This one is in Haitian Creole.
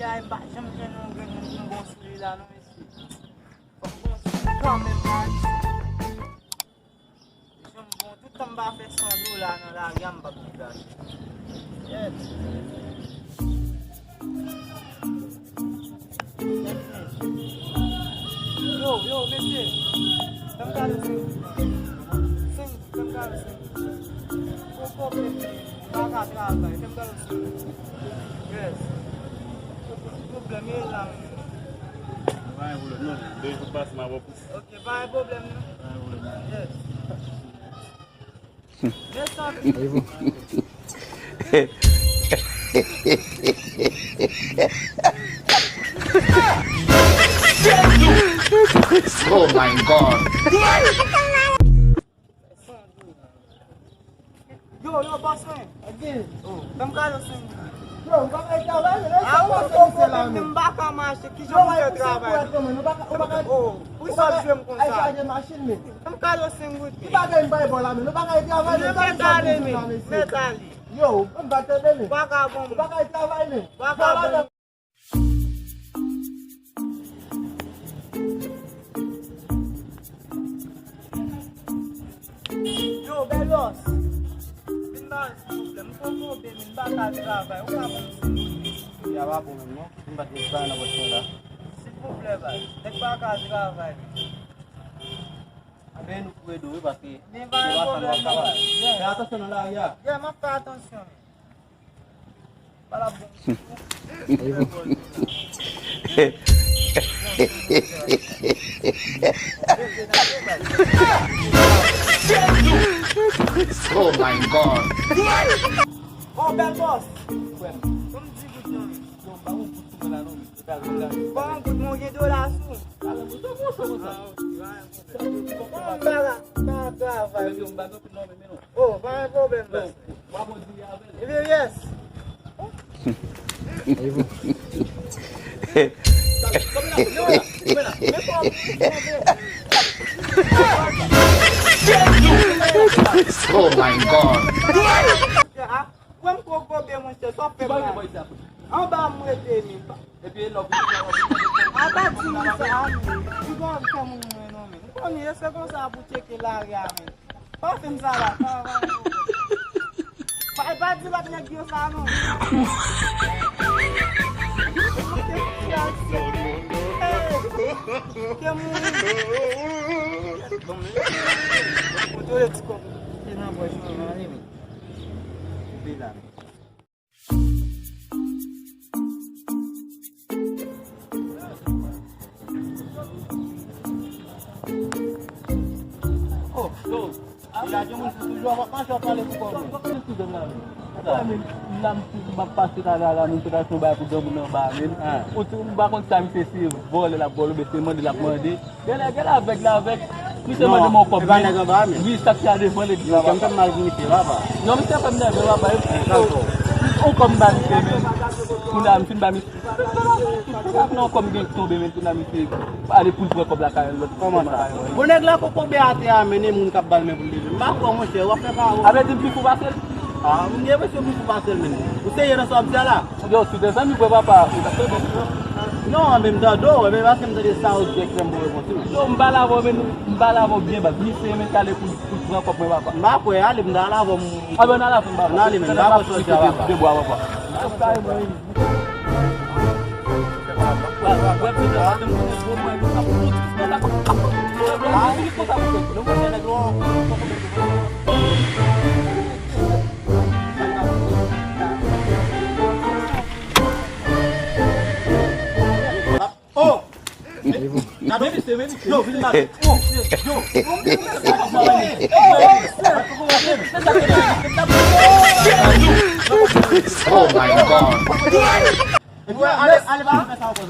Ay, bak siya mo ng ganyan ng boss nila nung isi. Comment man. Isang mo, tutang bakit sa lula na lagi ang bagigan. Yes. Yo, Messi. Tangkalo sing. Tangkalo sing. Koko, baka tangkalo sing. Yes. Problème là. Vai problème non, deux jours passe ma voix. OK, pas de problème non. Yes. Oh my God. Yo, boss man. Again. Oh, tangkalo sing. Bro, bakit ikaw ba? Baka masih kisah mo trabalho. Oh, usap siya mo kung Ay, saan. sa machine me. Ang kalos ng wood. Baka yung Bible namin. Baka ikaw ba? Metali mi. Metali. Yo, ang bata din eh. Baka bom. Baka ikaw ba ini? Baka bom. Yo, Belos. Binbas. Problem ko baka trabalho. Wala mo. Ya va por no, sin batir na botola. Sin problema. Baka trabalho. Abe no puedo porque Ni vai problema. ya está sonando lá ya. Ya, mas presta atenção. Para bom. Oh my God. Oh, bel boss. Como digo nome? Não vamos por lá não. Bom, good morning do laço. Fala muito bom. Bom, bela. Tá, vai. Vai um bagulho com nome mesmo. Oh, vai problema. Vamos dia, Yes. Oh my God. Vamos com o problema, você só pega. Ang ba mo ete mi? E puis là, Aba tingi sa amin. Igual ka mo nome. Ko ni ese ko sa bu cheke la ya mi. Pa fim sa la. Pa ba di ba na giyo sa ano. Que muito. Muito let's go. Ina boy no anime. Bila. ya yo me suyo apa sih apa lagi kau? Itu dengar. Kami lampu pasti ada lampu sudah coba aku dah benar bangun. Untuk bangun time sesi bola la bola betul de la mode. Gela avec. Nous sommes de mon copain. Oui, ça qui a des fois les gars. Comme ça mal limité là bas. Non mais c'est pas bien là bas. On comme dans le même. Nous avons une bami. Non comme bien tomber maintenant na mi aller pour comme la caille l'autre. Comment ça? Bu nekk la ko ko beate amene mun ka balme bu lili. Ma ko mo se wa fe ka o. Avec une petite basel. Ah, mun yebe se bu pasel men. Use yena so abdala. Yo, tu des amis papa. Non, même da do, mais va comme des ça au extrême boy mo tu. So mbala bo bien ba ni se men kale pour papa papa. Ma ko ya lim da la bo. Abana la fun baba. Na lim da ko so jawa. De bois papa. Oh! Na baby stay baby. No, really not. Oh, Oh my God. yo. Ale ba ka sa ko.